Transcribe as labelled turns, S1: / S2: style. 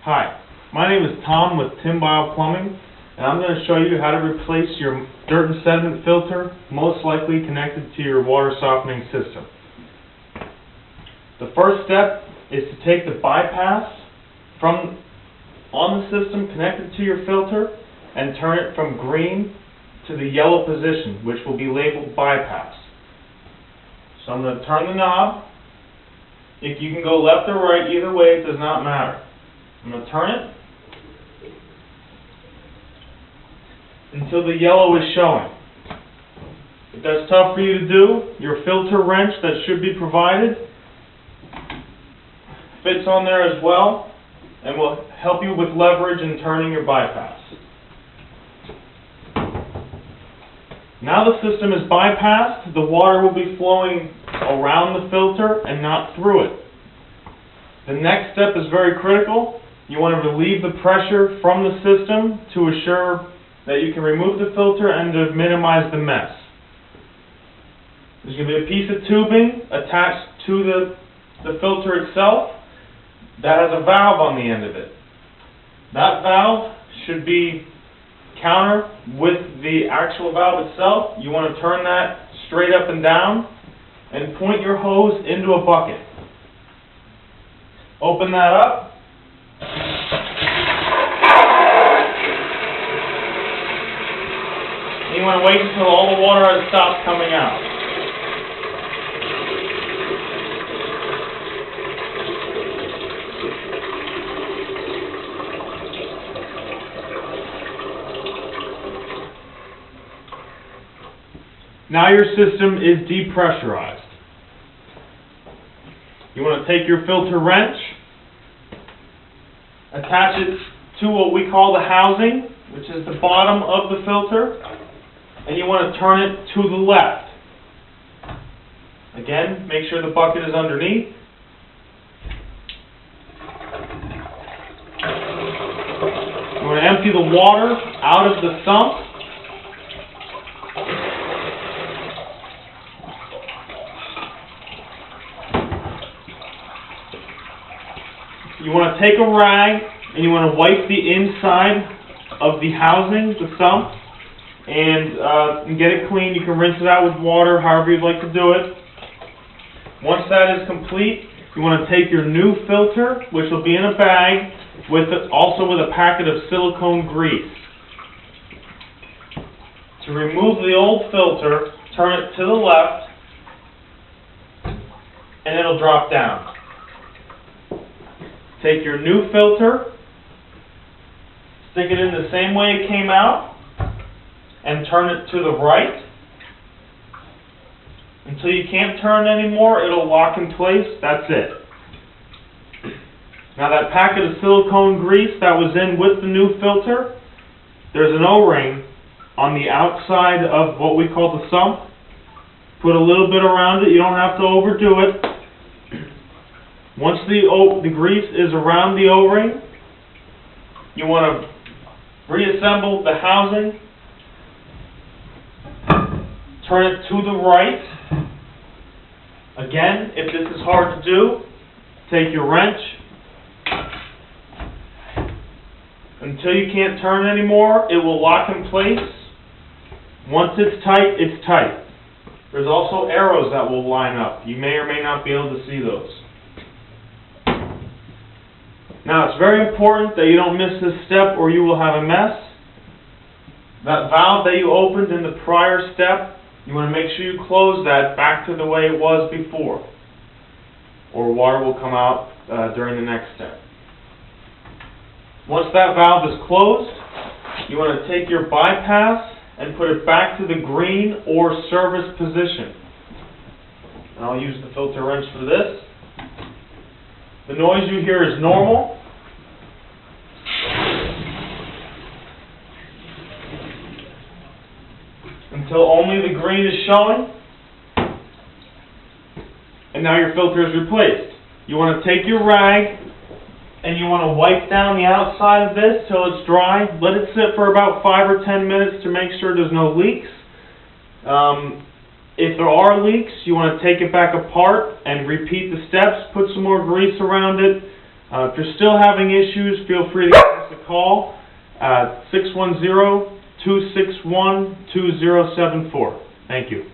S1: Hi, my name is Tom with Beil Plumbing, and I'm going to show you how to replace your dirt and sediment filter, most likely connected to your water softening system. The first step is to take the bypass from on the system connected to your filter and turn it from green to the yellow position, which will be labeled bypass. So I'm going to turn the knob. If you can go left or right, either way, it does not matter. I'm going to turn it until the yellow is showing. If that's tough for you to do, your filter wrench that should be provided fits on there as well and will help you with leverage in turning your bypass. Now the system is bypassed, the water will be flowing around the filter and not through it. The next step is very critical. You want to relieve the pressure from the system to assure that you can remove the filter and to minimize the mess. There's going to be a piece of tubing attached to the filter itself that has a valve on the end of it. That valve should be counter with the actual valve itself. You want to turn that straight up and down and point your hose into a bucket. Open that up. You want to wait until all the water has stopped coming out. Now your system is depressurized. You want to take your filter wrench, attach it to what we call the housing, which is the bottom of the filter, and you want to turn it to the left. Again, make sure the bucket is underneath. You want to empty the water out of the sump. You want to take a rag and you want to wipe the inside of the housing, the sump, and get it clean. You can rinse it out with water, however you'd like to do it. Once that is complete, you want to take your new filter, which will be in a bag, also with a packet of silicone grease. To remove the old filter, turn it to the left, and it'll drop down. Take your new filter, stick it in the same way it came out, and turn it to the right. Until you can't turn anymore, it'll lock in place. That's it. Now that packet of silicone grease that was in with the new filter, there's an O-ring on the outside of what we call the sump. Put a little bit around it. You don't have to overdo it. Once the grease is around the O-ring, you want to reassemble the housing, turn it to the right. Again, if this is hard to do, take your wrench. Until you can't turn anymore, it will lock in place. Once it's tight, it's tight. There's also arrows that will line up. You may or may not be able to see those. Now it's very important that you don't miss this step or you will have a mess. That valve that you opened in the prior step, you want to make sure you close that back to the way it was before, or water will come out during the next step. Once that valve is closed, you want to take your bypass and put it back to the green or service position. And I'll use the filter wrench for this. The noise you hear is normal. Until only the green is showing. And now your filter is replaced. You want to take your rag and you want to wipe down the outside of this till it's dry. Let it sit for about 5 or 10 minutes to make sure there's no leaks. If there are leaks, you want to take it back apart and repeat the steps, put some more grease around it, If you're still having issues, feel free to give us a call at 610-261-2074. Thank you.